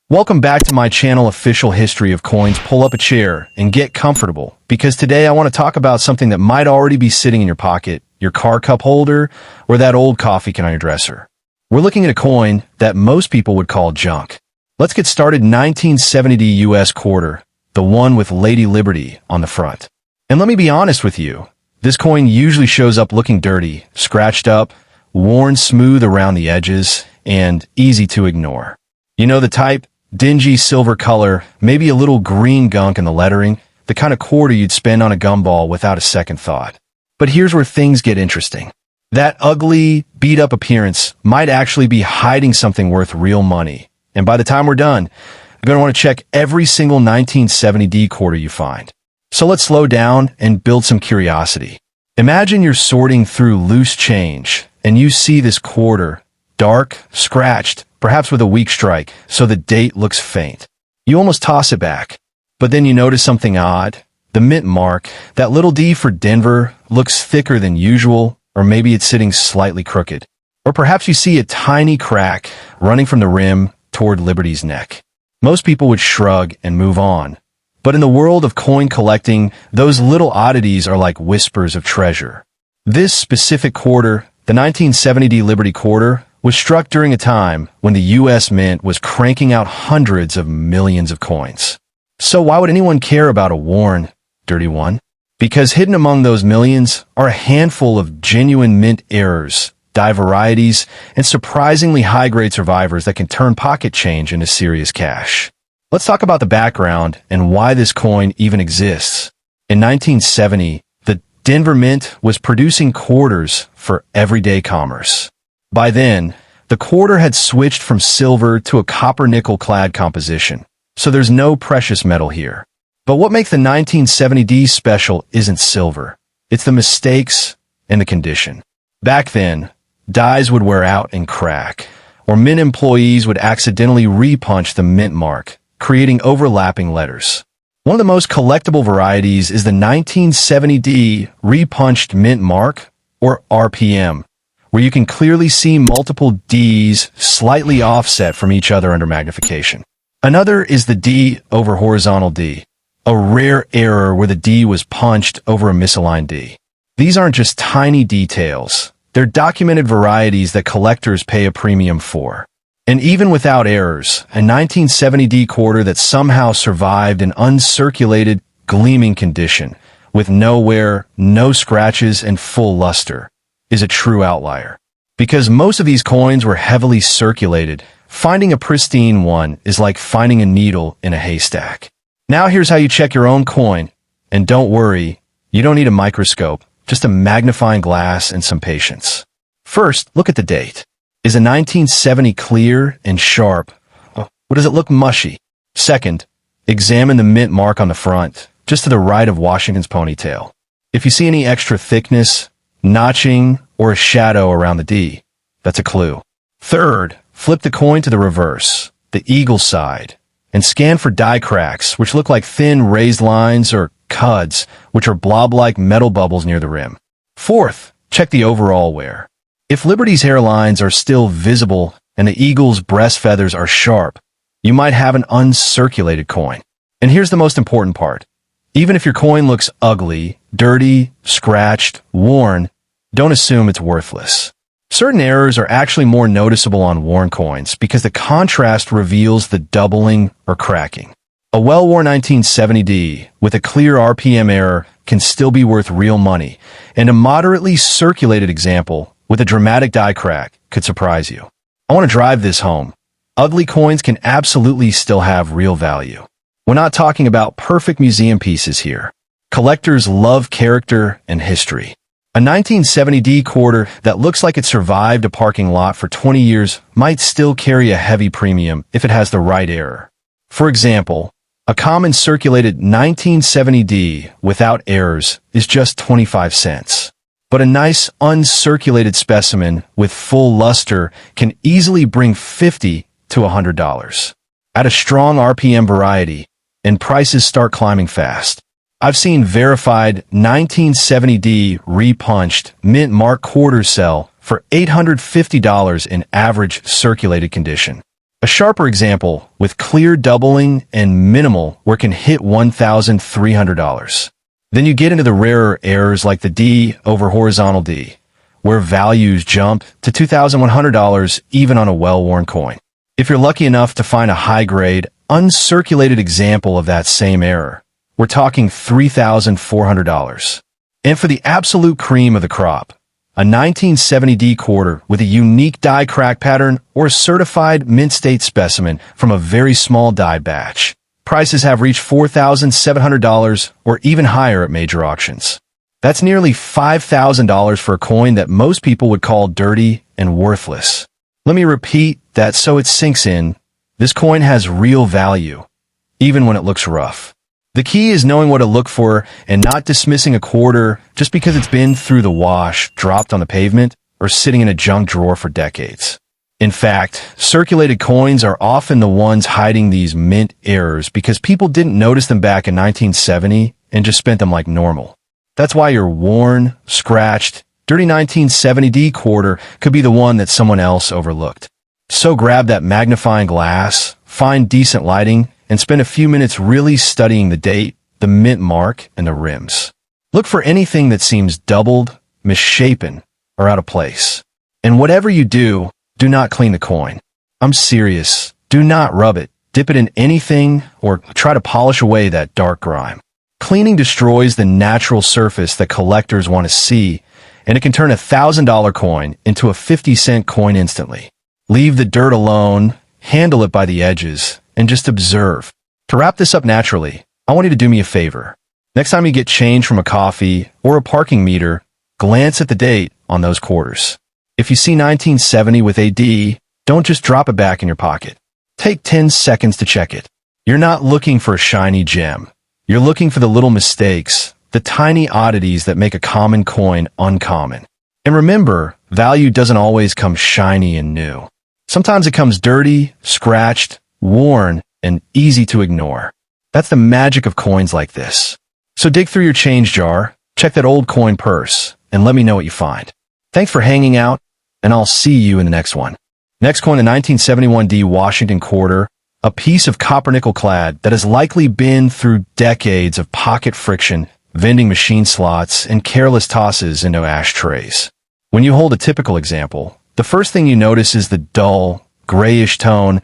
Welcome back to my channel, Official History of Coins. Pull up a chair and get comfortable, because today I want to talk about something that might already be sitting in your pocket, your car cup holder, or that old coffee can on your dresser. We're looking at a coin that most people would call junk. Let's get started. 1970 US quarter, the one with Lady Liberty on the front. And let me be honest with you, this coin usually shows up looking dirty, scratched up, worn smooth around the edges, and easy to ignore. You know the type? Dingy silver color, maybe a little green gunk in the lettering, the kind of quarter you'd spend on a gumball without a second thought. But here's where things get interesting. That ugly, beat-up appearance might actually be hiding something worth real money. And by the time we're done, you're going to want to check every single 1970D quarter you find. So let's slow down and build some curiosity. Imagine you're sorting through loose change, and you see this quarter, dark, scratched, perhaps with a weak strike, so the date looks faint. You almost toss it back, but then you notice something odd. The mint mark, that little D for Denver, looks thicker than usual, or maybe it's sitting slightly crooked. Or perhaps you see a tiny crack running from the rim toward Liberty's neck. Most people would shrug and move on. But in the world of coin collecting, those little oddities are like whispers of treasure. This specific quarter, the 1970D Liberty quarter, was struck during a time when the U.S. Mint was cranking out hundreds of millions of coins. So why would anyone care about a worn, dirty one? Because hidden among those millions are a handful of genuine mint errors, die varieties, and surprisingly high-grade survivors that can turn pocket change into serious cash. Let's talk about the background and why this coin even exists. In 1970, the Denver Mint was producing quarters for everyday commerce. By then, the quarter had switched from silver to a copper-nickel clad composition, so there's no precious metal here. But what makes the 1970D special isn't silver. It's the mistakes and the condition. Back then, dies would wear out and crack, or mint employees would accidentally repunch the mint mark, creating overlapping letters. One of the most collectible varieties is the 1970D repunched mint mark, or RPM, where you can clearly see multiple Ds slightly offset from each other under magnification. Another is the D over horizontal D, a rare error where the D was punched over a misaligned D. These aren't just tiny details. They're documented varieties that collectors pay a premium for. And even without errors, a 1970D quarter that somehow survived an uncirculated, gleaming condition, with no wear, no scratches, and full luster, is a true outlier. Because most of these coins were heavily circulated, finding a pristine one is like finding a needle in a haystack. Now here's how you check your own coin. And don't worry, you don't need a microscope, just a magnifying glass and some patience. First, look at the date. Is a 1970 clear and sharp? Or does it look mushy? Second, examine the mint mark on the front, just to the right of Washington's ponytail. If you see any extra thickness, notching, or a shadow around the D, that's a clue. Third, flip the coin to the reverse, the eagle side, and scan for die cracks, which look like thin raised lines, or cuds, which are blob-like metal bubbles near the rim. Fourth, check the overall wear. If Liberty's hairlines are still visible and the eagle's breast feathers are sharp, you might have an uncirculated coin. And here's the most important part. Even if your coin looks ugly, dirty, scratched, worn, don't assume it's worthless. Certain errors are actually more noticeable on worn coins because the contrast reveals the doubling or cracking. A well-worn 1970D with a clear RPM error can still be worth real money, and a moderately circulated example with a dramatic die crack could surprise you. I want to drive this home. Ugly coins can absolutely still have real value. We're not talking about perfect museum pieces here. Collectors love character and history. A 1970D quarter that looks like it survived a parking lot for 20 years might still carry a heavy premium if it has the right error. For example, a common circulated 1970D without errors is just 25 cents. But a nice uncirculated specimen with full luster can easily bring $50 to $100. Add a strong RPM variety, and prices start climbing fast. I've seen verified 1970D repunched mint mark quarters sell for $850 in average circulated condition. A sharper example, with clear doubling and minimal, where it can hit $1,300. Then you get into the rarer errors like the D over horizontal D, where values jump to $2,100 even on a well-worn coin. If you're lucky enough to find a high-grade, uncirculated example of that same error, we're talking $3,400. And for the absolute cream of the crop, a 1970D quarter with a unique die crack pattern or a certified mint state specimen from a very small die batch. Prices have reached $4,700 or even higher at major auctions. That's nearly $5,000 for a coin that most people would call dirty and worthless. Let me repeat that so it sinks in. This coin has real value, even when it looks rough. The key is knowing what to look for and not dismissing a quarter just because it's been through the wash, dropped on the pavement, or sitting in a junk drawer for decades. In fact, circulated coins are often the ones hiding these mint errors because people didn't notice them back in 1970 and just spent them like normal. That's why your worn, scratched, dirty 1970D quarter could be the one that someone else overlooked. So grab that magnifying glass, find decent lighting, and spend a few minutes really studying the date, the mint mark, and the rims. Look for anything that seems doubled, misshapen, or out of place. And whatever you do not clean the coin. I'm serious. Do not rub it, dip it in anything, or try to polish away that dark grime. Cleaning destroys the natural surface that collectors want to see, and it can turn a $1,000 coin into a 50-cent coin instantly. Leave the dirt alone, handle it by the edges, and just observe. To wrap this up naturally, I want you to do me a favor. Next time you get change from a coffee or a parking meter, glance at the date on those quarters. If you see 1970 with a D, don't just drop it back in your pocket. Take 10 seconds to check it. You're not looking for a shiny gem. You're looking for the little mistakes, the tiny oddities that make a common coin uncommon. And remember, value doesn't always come shiny and new. Sometimes it comes dirty, scratched, worn, and easy to ignore. That's the magic of coins like this. So dig through your change jar, check that old coin purse, and let me know what you find. Thanks for hanging out, and I'll see you in the next one. Next coin, the 1971D Washington quarter, a piece of copper nickel clad that has likely been through decades of pocket friction, vending machine slots, and careless tosses into ashtrays. When you hold a typical example, the first thing you notice is the dull, grayish tone,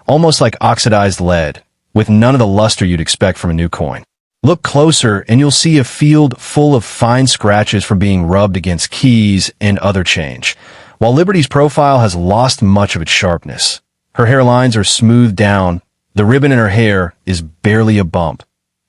almost like oxidized lead, with none of the luster you'd expect from a new coin. Look closer and you'll see a field full of fine scratches from being rubbed against keys and other change. While Liberty's profile has lost much of its sharpness, her hairlines are smoothed down, the ribbon in her hair is barely a bump,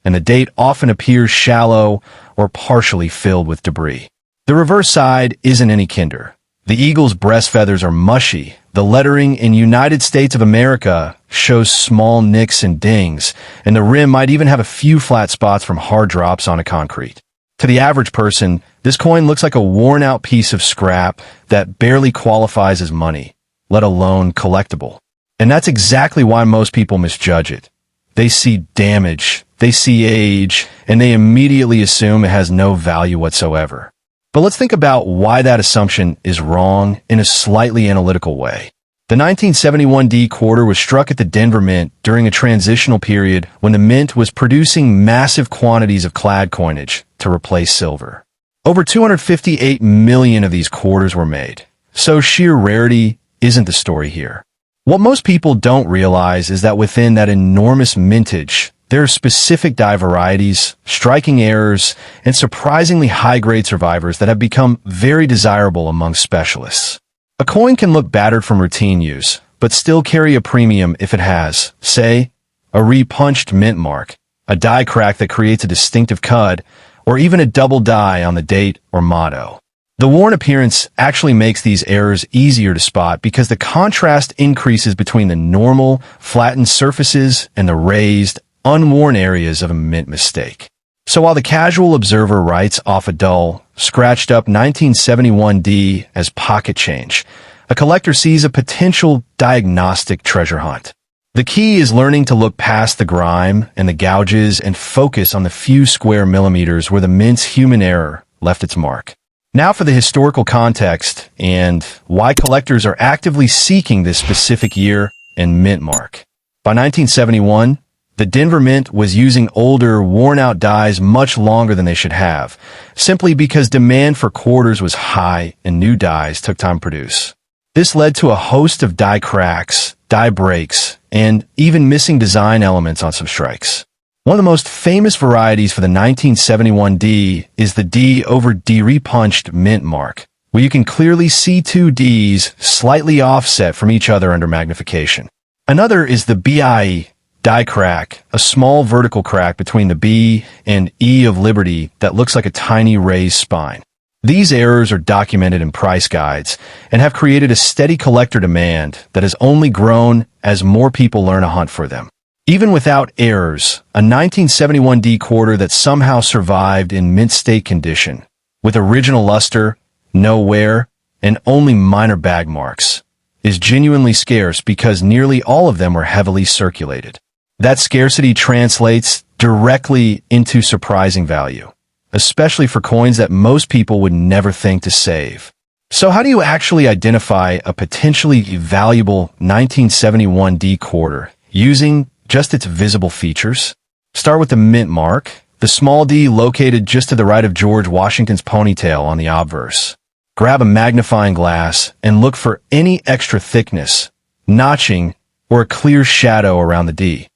and the date often appears shallow or partially filled with debris. The reverse side isn't any kinder. The eagle's breast feathers are mushy. The lettering in United States of America shows small nicks and dings, and the rim might even have a few flat spots from hard drops on a concrete. To the average person, this coin looks like a worn-out piece of scrap that barely qualifies as money, let alone collectible. And that's exactly why most people misjudge it. They see damage, they see age, and they immediately assume it has no value whatsoever. But let's think about why that assumption is wrong in a slightly analytical way. The 1971D quarter was struck at the Denver Mint during a transitional period when the mint was producing massive quantities of clad coinage to replace silver. Over 258 million of these quarters were made, so sheer rarity isn't the story here. What most people don't realize is that within that enormous mintage, there are specific die varieties, striking errors, and surprisingly high-grade survivors that have become very desirable among specialists. A coin can look battered from routine use, but still carry a premium if it has, say, a repunched mint mark, a die crack that creates a distinctive cud, or even a double die on the date or motto. The worn appearance actually makes these errors easier to spot because the contrast increases between the normal, flattened surfaces and the raised, unworn areas of a mint mistake. So while the casual observer writes off a dull, scratched up 1971D as pocket change, a collector sees a potential diagnostic treasure hunt. The key is learning to look past the grime and the gouges and focus on the few square millimeters where the mint's human error left its mark. Now for the historical context and why collectors are actively seeking this specific year and mint mark. By 1971, the Denver Mint was using older, worn-out dies much longer than they should have, simply because demand for quarters was high and new dies took time to produce. This led to a host of die cracks, die breaks, and even missing design elements on some strikes. One of the most famous varieties for the 1971 D is the D over D repunched mint mark, where you can clearly see two Ds slightly offset from each other under magnification. Another is the BIE die crack, a small vertical crack between the B and E of Liberty that looks like a tiny raised spine. These errors are documented in price guides and have created a steady collector demand that has only grown as more people learn to hunt for them. Even without errors, a 1971 D quarter that somehow survived in mint state condition, with original luster, no wear, and only minor bag marks, is genuinely scarce because nearly all of them were heavily circulated. That scarcity translates directly into surprising value, especially for coins that most people would never think to save. So how do you actually identify a potentially valuable 1971 D quarter using just its visible features? Start with the mint mark, the small D located just to the right of George Washington's ponytail on the obverse. Grab a magnifying glass and look for any extra thickness, notching, or a clear shadow around the D.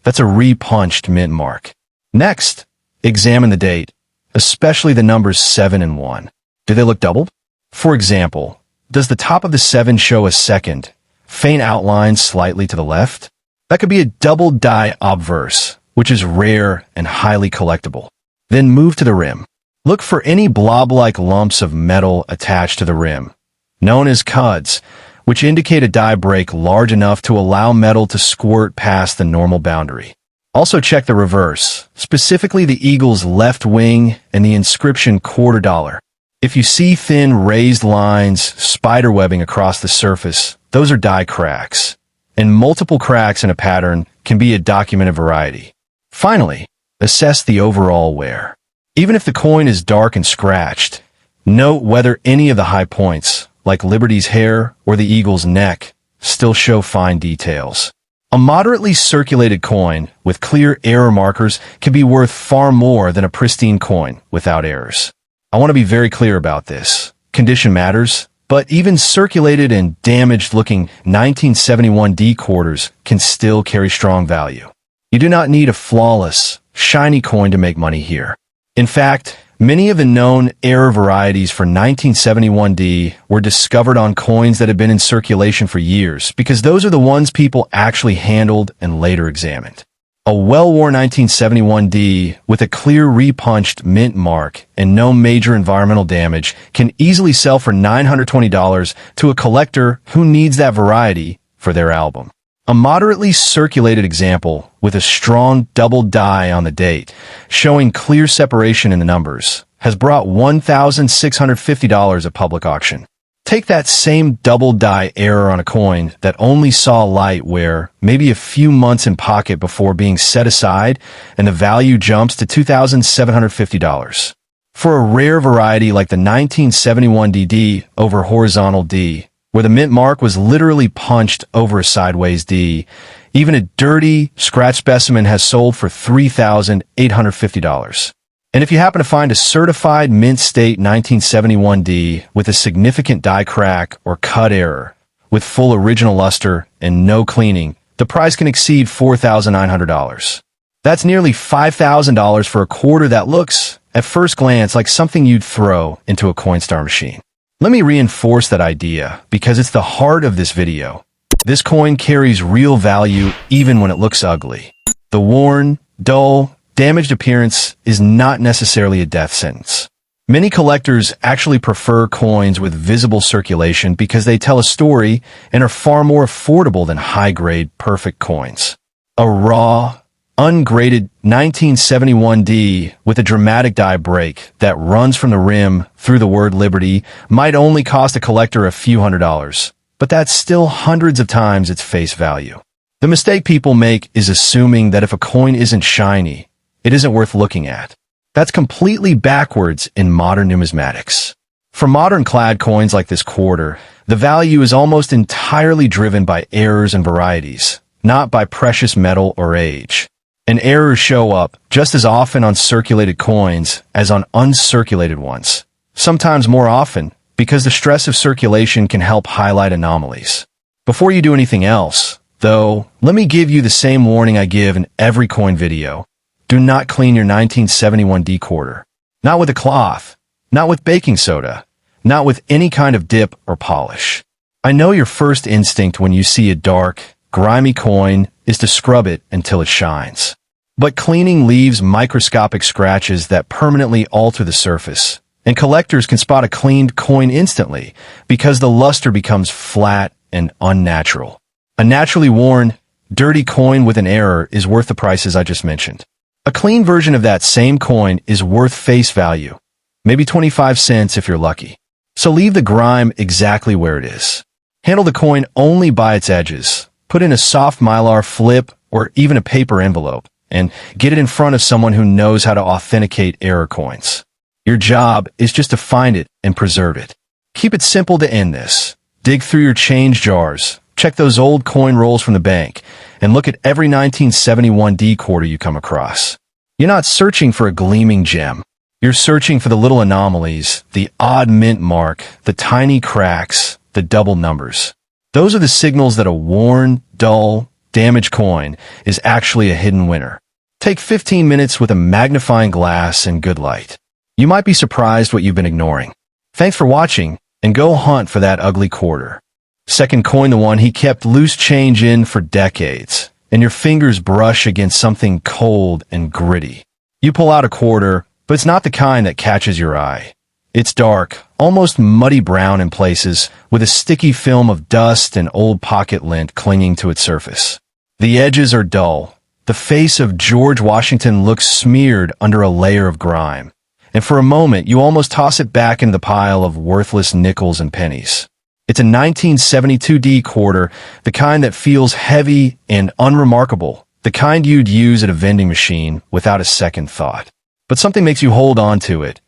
That's a repunched mint mark. Next, examine the date, especially the numbers 7 and 1. Do they look doubled? For example, does the top of the 7 show a second, faint outline slightly to the left? That could be a double die obverse, which is rare and highly collectible. Then move to the rim. Look for any blob-like lumps of metal attached to the rim, known as cuds, which indicate a die break large enough to allow metal to squirt past the normal boundary. Also check the reverse, specifically the eagle's left wing and the inscription $quarter. If you see thin raised lines spiderwebbing across the surface, those are die cracks, and multiple cracks in a pattern can be a documented variety. Finally, assess the overall wear. Even if the coin is dark and scratched, note whether any of the high points, like Liberty's hair or the eagle's neck, still show fine details. A moderately circulated coin with clear error markers can be worth far more than a pristine coin without errors. I want to be very clear about this. Condition matters, but even circulated and damaged-looking 1971 D quarters can still carry strong value. You do not need a flawless, shiny coin to make money here. In fact, many of the known error varieties for 1971 D were discovered on coins that had been in circulation for years because those are the ones people actually handled and later examined. A well-worn 1971 D with a clear repunched mint mark and no major environmental damage can easily sell for $920 to a collector who needs that variety for their album. A moderately circulated example with a strong double die on the date, showing clear separation in the numbers, has brought $1,650 at public auction. Take that same double die error on a coin that only saw light wear maybe a few months in pocket before being set aside, and the value jumps to $2,750. For a rare variety like the 1971 DD over horizontal D, where the mint mark was literally punched over a sideways D, even a dirty, scratch specimen has sold for $3,850. And if you happen to find a certified mint state 1971 D with a significant die crack or cut error, with full original luster and no cleaning, the price can exceed $4,900. That's nearly $5,000 for a quarter that looks, at first glance, like something you'd throw into a Coinstar machine. Let me reinforce that idea because it's the heart of this video. This coin carries real value even when it looks ugly. The worn, dull, damaged appearance is not necessarily a death sentence. Many collectors actually prefer coins with visible circulation because they tell a story and are far more affordable than high-grade, perfect coins. A raw, ungraded 1971 D with a dramatic die break that runs from the rim through the word Liberty might only cost a collector a few $100s, but that's still hundreds of times its face value. The mistake people make is assuming that if a coin isn't shiny, it isn't worth looking at. That's completely backwards in modern numismatics. For modern clad coins like this quarter, The value is almost entirely driven by errors and varieties, not by precious metal or age. And errors show up just as often on circulated coins as on uncirculated ones, sometimes more often, because the stress of circulation can help highlight anomalies. Before you do anything else, though, let me give you the same warning I give in every coin video. Do not clean your 1971 D quarter. Not with a cloth, not with baking soda, not with any kind of dip or polish. I know your first instinct when you see a dark, grimy coin is to scrub it until it shines. But cleaning leaves microscopic scratches that permanently alter the surface, and collectors can spot a cleaned coin instantly because the luster becomes flat and unnatural. A naturally worn, dirty coin with an error is worth the prices I just mentioned. A clean version of that same coin is worth face value, maybe 25 cents if you're lucky. So leave the grime exactly where it is. Handle the coin only by its edges. Put in a soft Mylar flip or even a paper envelope, and get it in front of someone who knows how to authenticate error coins. Your job is just to find it and preserve it. Keep it simple to end this. Dig through your change jars, check those old coin rolls from the bank, and look at every 1971 D quarter you come across. You're not searching for a gleaming gem. You're searching for the little anomalies, the odd mint mark, the tiny cracks, the double numbers. Those are the signals that a worn, dull, damaged coin is actually a hidden winner. Take 15 minutes with a magnifying glass and good light. You might be surprised what you've been ignoring. Thanks for watching, and go hunt for that ugly quarter. Second coin, the one he kept loose change in for decades, and your fingers brush against something cold and gritty. You pull out a quarter, but it's not the kind that catches your eye. It's dark, almost muddy brown in places, with a sticky film of dust and old pocket lint clinging to its surface. The edges are dull. The face of George Washington looks smeared under a layer of grime. And for a moment, you almost toss it back into the pile of worthless nickels and pennies. It's a 1972 D quarter, the kind that feels heavy and unremarkable, the kind you'd use at a vending machine without a second thought. But something makes you hold on to it.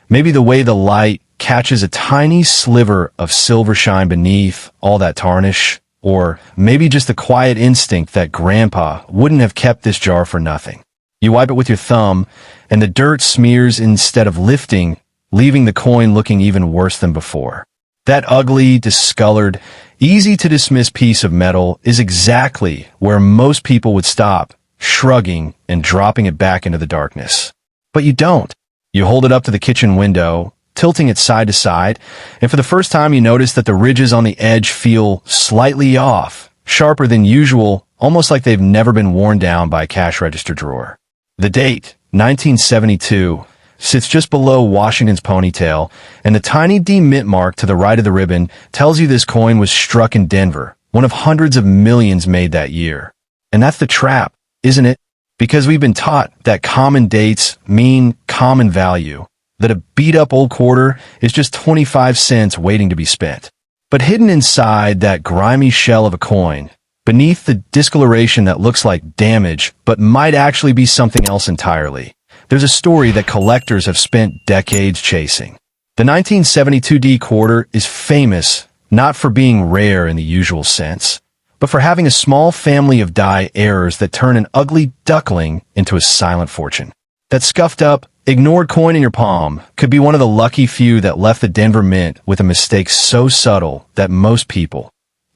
Maybe the way the light catches a tiny sliver of silver shine beneath all that tarnish, or maybe just the quiet instinct that Grandpa wouldn't have kept this jar for nothing. You wipe it with your thumb, and the dirt smears instead of lifting, leaving the coin looking even worse than before. That ugly, discolored, easy-to-dismiss piece of metal is exactly where most people would stop, shrugging and dropping it back into the darkness. But you don't. You hold it up to the kitchen window, tilting it side to side, and for the first time you notice that the ridges on the edge feel slightly off, sharper than usual, almost like they've never been worn down by a cash register drawer. The date, 1972, sits just below Washington's ponytail, and the tiny D mint mark to the right of the ribbon tells you this coin was struck in Denver, one of hundreds of millions made that year. And that's the trap, isn't it? Because we've been taught that common dates mean common value, that a beat-up old quarter is just 25 cents waiting to be spent. But hidden inside that grimy shell of a coin, beneath the discoloration that looks like damage but might actually be something else entirely, there's a story that collectors have spent decades chasing. The 1972 D quarter is famous not for being rare in the usual sense, but for having a small family of die errors that turn an ugly duckling into a silent fortune. That scuffed up, ignored coin in your palm could be one of the lucky few that left the Denver Mint with a mistake so subtle that most people,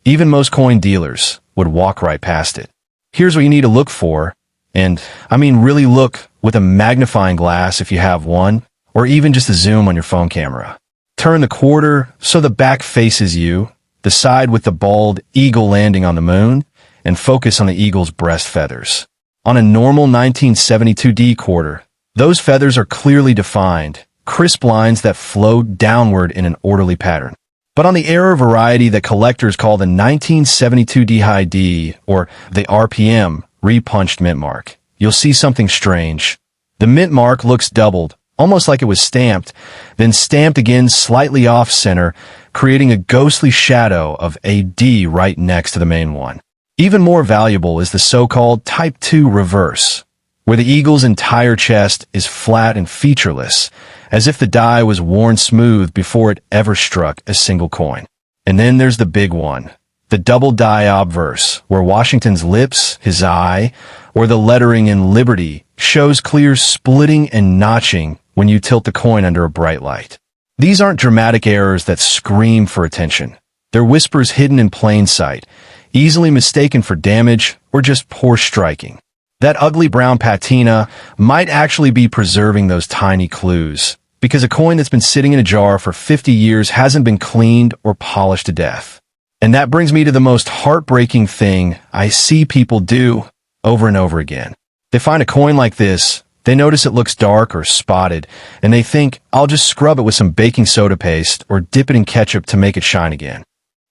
even most coin dealers, would walk right past it. Here's what you need to look for, and I mean really look with a magnifying glass if you have one, or even just a zoom on your phone camera. Turn the quarter so the back faces you, the side with the bald eagle landing on the moon, and focus on the eagle's breast feathers. On a normal 1972 D quarter, those feathers are clearly defined, crisp lines that flow downward in an orderly pattern. But on the error variety that collectors call the 1972 D high D, or the RPM, repunched mint mark, you'll see something strange. The mint mark looks doubled, almost like it was stamped, then stamped again slightly off-center, creating a ghostly shadow of a D right next to the main one. Even more valuable is the so-called Type 2 reverse, where the eagle's entire chest is flat and featureless, as if the die was worn smooth before it ever struck a single coin. And then there's the big one, the double die obverse, where Washington's lips, his eye, or the lettering in Liberty shows clear splitting and notching when you tilt the coin under a bright light. These aren't dramatic errors that scream for attention. They're whispers hidden in plain sight, easily mistaken for damage or just poor striking. That ugly brown patina might actually be preserving those tiny clues, because a coin that's been sitting in a jar for 50 years hasn't been cleaned or polished to death. And that brings me to the most heartbreaking thing I see people do over and over again. They find a coin like this, they notice it looks dark or spotted, and they think, I'll just scrub it with some baking soda paste or dip it in ketchup to make it shine again.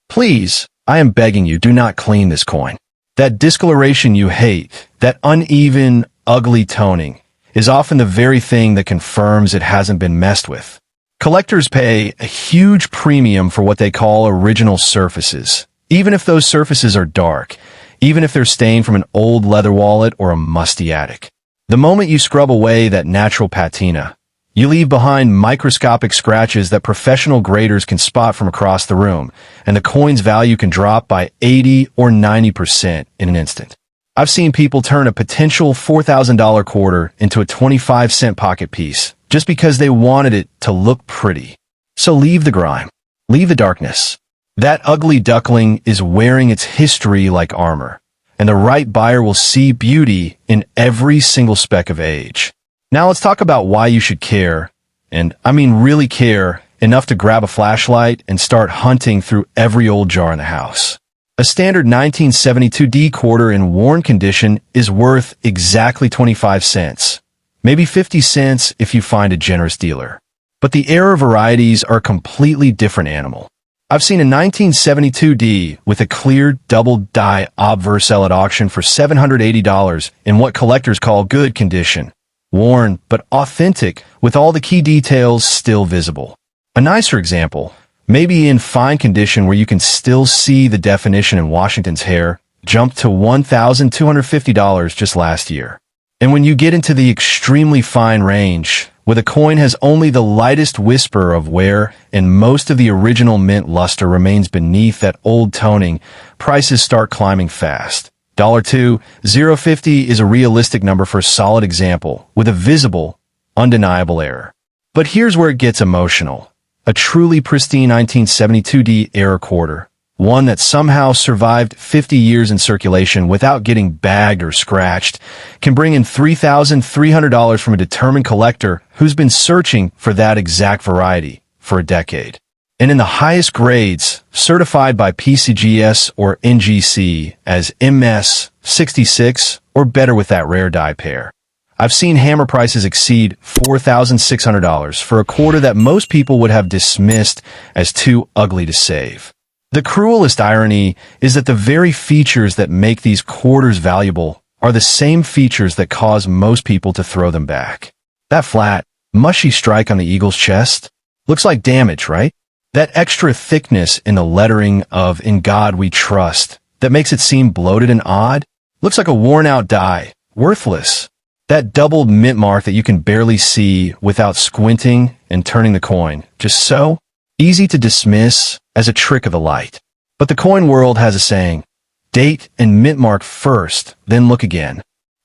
Please, I am begging you, do not clean this coin. That discoloration you hate, that uneven, ugly toning, is often the very thing that confirms it hasn't been messed with. Collectors pay a huge premium for what they call original surfaces, even if those surfaces are dark, even if they're stained from an old leather wallet or a musty attic. The moment you scrub away that natural patina, you leave behind microscopic scratches that professional graders can spot from across the room, and the coin's value can drop by 80 or 90% in an instant. I've seen people turn a potential $4,000 quarter into a 25-cent pocket piece just because they wanted it to look pretty. So leave the grime. Leave the darkness. That ugly duckling is wearing its history like armor, and the right buyer will see beauty in every single speck of age. Now let's talk about why you should care, and I mean really care, enough to grab a flashlight and start hunting through every old jar in the house. A standard 1972D quarter in worn condition is worth exactly 25 cents. Maybe 50 cents if you find a generous dealer. But the era varieties are a completely different animal. I've seen a 1972D with a clear double die obverse sell at auction for $780 in what collectors call good condition. Worn, but authentic, with all the key details still visible. A nicer example, maybe in fine condition where you can still see the definition in Washington's hair, jumped to $1,250 just last year. And when you get into the extremely fine range, where the coin has only the lightest whisper of wear and most of the original mint luster remains beneath that old toning, prices start climbing fast. $2,050 is a realistic number for a solid example, with a visible, undeniable error. But here's where it gets emotional. A truly pristine 1972D error quarter, one that somehow survived 50 years in circulation without getting bagged or scratched, can bring in $3,300 from a determined collector who's been searching for that exact variety for a decade. And in the highest grades, certified by PCGS or NGC as MS 66 or better with that rare die pair. I've seen hammer prices exceed $4,600 for a quarter that most people would have dismissed as too ugly to save. The cruelest irony is that the very features that make these quarters valuable are the same features that cause most people to throw them back. That flat, mushy strike on the eagle's chest looks like damage, right? That extra thickness in the lettering of "In God We Trust" that makes it seem bloated and odd looks like a worn-out die, worthless. That doubled mint mark that you can barely see without squinting and turning the coin, just so easy to dismiss as a trick of the light. But the coin world has a saying, date and mint mark first, then look again.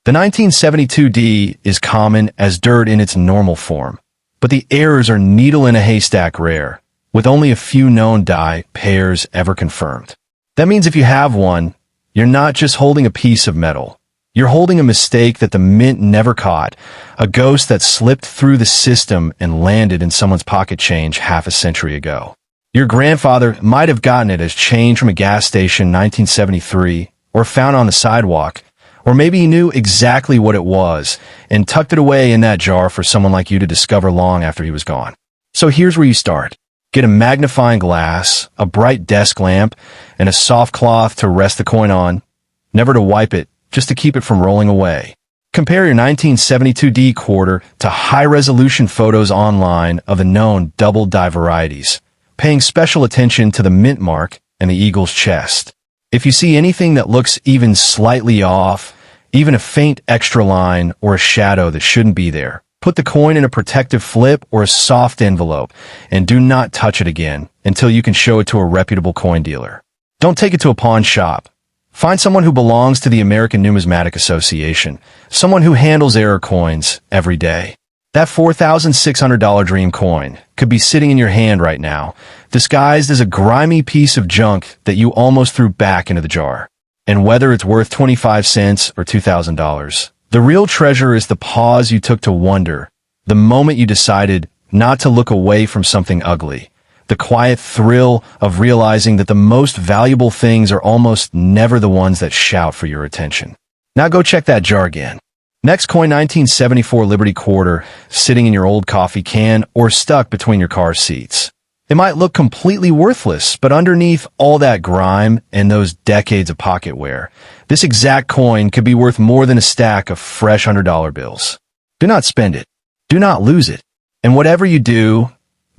The 1972D is common as dirt in its normal form, but the errors are needle in a haystack rare, with only a few known die pairs ever confirmed. That means if you have one, you're not just holding a piece of metal. You're holding a mistake that the mint never caught, a ghost that slipped through the system and landed in someone's pocket change half a century ago. Your grandfather might have gotten it as change from a gas station in 1973, or found on the sidewalk, or maybe he knew exactly what it was and tucked it away in that jar for someone like you to discover long after he was gone. So here's where you start. Get a magnifying glass, a bright desk lamp, and a soft cloth to rest the coin on, never to wipe it, just to keep it from rolling away. Compare your 1972D quarter to high-resolution photos online of the known double die varieties, paying special attention to the mint mark and the eagle's chest. If you see anything that looks even slightly off, even a faint extra line or a shadow that shouldn't be there, Put the coin in a protective flip or a soft envelope, and do not touch it again until you can show it to a reputable coin dealer. Don't take it to a pawn shop. Find someone who belongs to the American Numismatic Association, someone who handles error coins every day. That $4,600 dream coin could be sitting in your hand right now, disguised as a grimy piece of junk that you almost threw back into the jar. And whether it's worth 25 cents or $2,000, the real treasure is the pause you took to wonder, the moment you decided not to look away from something ugly, the quiet thrill of realizing that the most valuable things are almost never the ones that shout for your attention. Now go check that jar again. Next coin, 1974 Liberty Quarter, sitting in your old coffee can or stuck between your car seats. It might look completely worthless, but underneath all that grime and those decades of pocket wear, this exact coin could be worth more than a stack of fresh $100 bills. Do not spend it. Do not lose it. And whatever you do,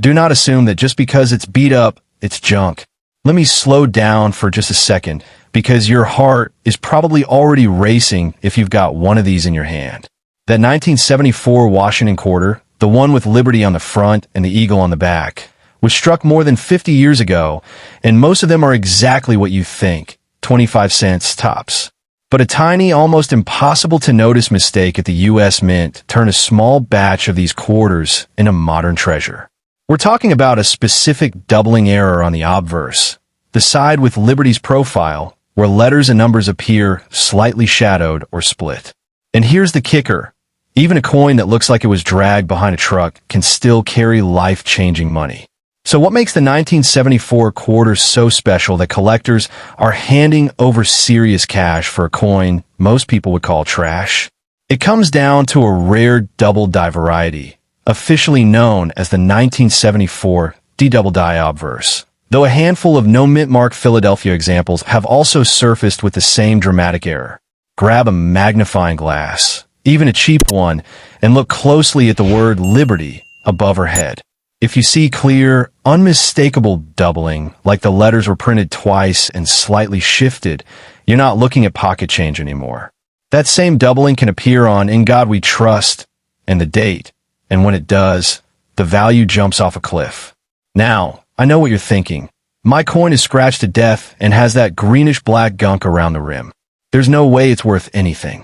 do not assume that just because it's beat up, it's junk. Let me slow down for just a second, because your heart is probably already racing if you've got one of these in your hand. That 1974 Washington Quarter, the one with Liberty on the front and the eagle on the back, was struck more than 50 years ago, and most of them are exactly what you think, 25 cents tops. But a tiny, almost impossible to notice mistake at the U.S. Mint turned a small batch of these quarters into modern treasure. We're talking about a specific doubling error on the obverse, the side with Liberty's profile, where letters and numbers appear slightly shadowed or split. And here's the kicker. Even a coin that looks like it was dragged behind a truck can still carry life-changing money. So what makes the 1974 quarter so special that collectors are handing over serious cash for a coin most people would call trash? It comes down to a rare double-die variety, officially known as the 1974 D-double-die obverse. Though a handful of no-mint-mark Philadelphia examples have also surfaced with the same dramatic error. Grab a magnifying glass, even a cheap one, and look closely at the word Liberty above her head. If you see clear, unmistakable doubling, like the letters were printed twice and slightly shifted, you're not looking at pocket change anymore. That same doubling can appear on In God We Trust and the date, and when it does, the value jumps off a cliff. Now, I know what you're thinking. My coin is scratched to death and has that greenish-black gunk around the rim. There's no way it's worth anything.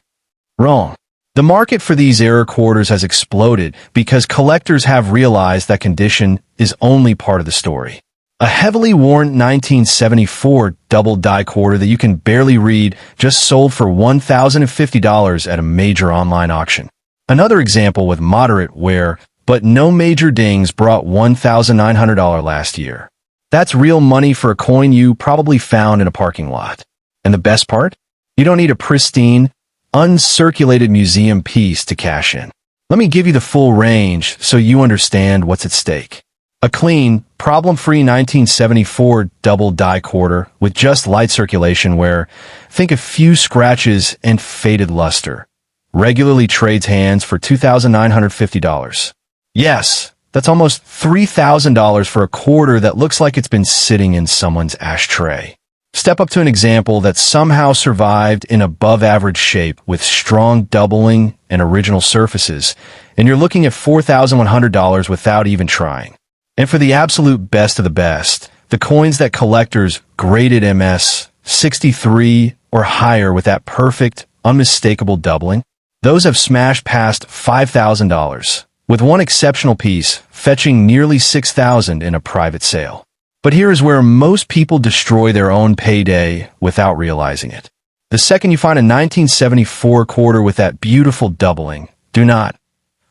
Wrong. The market for these error quarters has exploded because collectors have realized that condition is only part of the story. A heavily worn 1974 double-die quarter that you can barely read just sold for $1,050 at a major online auction. Another example with moderate wear, but no major dings, brought $1,900 last year. That's real money for a coin you probably found in a parking lot. And the best part? You don't need a pristine, uncirculated museum piece to cash in. Let me give you the full range so you understand what's at stake. A clean, problem-free 1974 double-die quarter with just light circulation wear, think a few scratches and faded luster, regularly trades hands for $2,950. Yes, that's almost $3,000 for a quarter that looks like it's been sitting in someone's ashtray. Step up to an example that somehow survived in above-average shape with strong doubling and original surfaces, and you're looking at $4,100 without even trying. And for the absolute best of the best, the coins that collectors graded MS 63 or higher with that perfect, unmistakable doubling, those have smashed past $5,000, with one exceptional piece fetching nearly $6,000 in a private sale. But here is where most people destroy their own payday without realizing it. The second you find a 1974 quarter with that beautiful doubling, do not,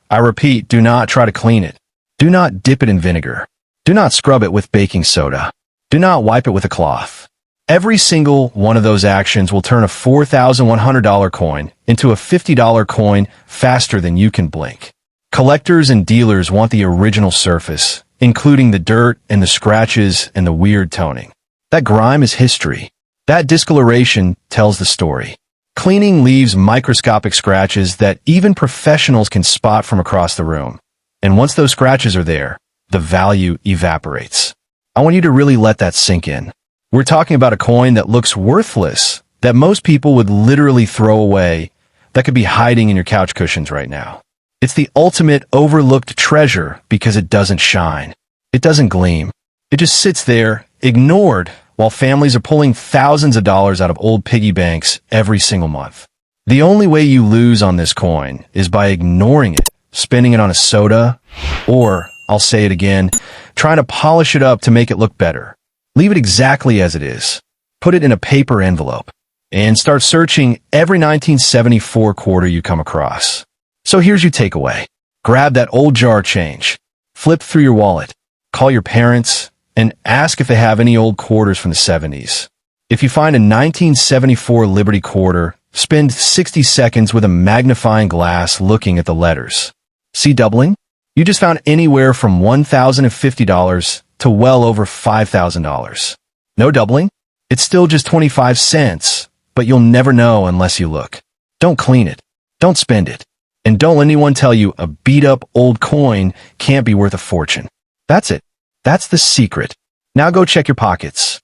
I repeat, do not try to clean it. Do not dip it in vinegar. Do not scrub it with baking soda. Do not wipe it with a cloth. Every single one of those actions will turn a $4,100 coin into a $50 coin faster than you can blink. Collectors and dealers want the original surface, including the dirt and the scratches and the weird toning. That grime is history. That discoloration tells the story. Cleaning leaves microscopic scratches that even professionals can spot from across the room. And once those scratches are there, the value evaporates. I want you to really let that sink in. We're talking about a coin that looks worthless, that most people would literally throw away, that could be hiding in your couch cushions right now. It's the ultimate overlooked treasure because it doesn't shine. It doesn't gleam. It just sits there, ignored, while families are pulling thousands of dollars out of old piggy banks every single month. The only way you lose on this coin is by ignoring it, spending it on a soda, or, I'll say it again, trying to polish it up to make it look better. Leave it exactly as it is. Put it in a paper envelope, and start searching every 1974 quarter you come across. So here's your takeaway. Grab that old jar change, flip through your wallet, call your parents, and ask if they have any old quarters from the 70s. If you find a 1974 Liberty quarter, spend 60 seconds with a magnifying glass looking at the letters. See doubling? You just found anywhere from $1,050 to well over $5,000. No doubling? It's still just 25 cents, but you'll never know unless you look. Don't clean it. Don't spend it. And don't let anyone tell you a beat-up old coin can't be worth a fortune. That's it. That's the secret. Now go check your pockets.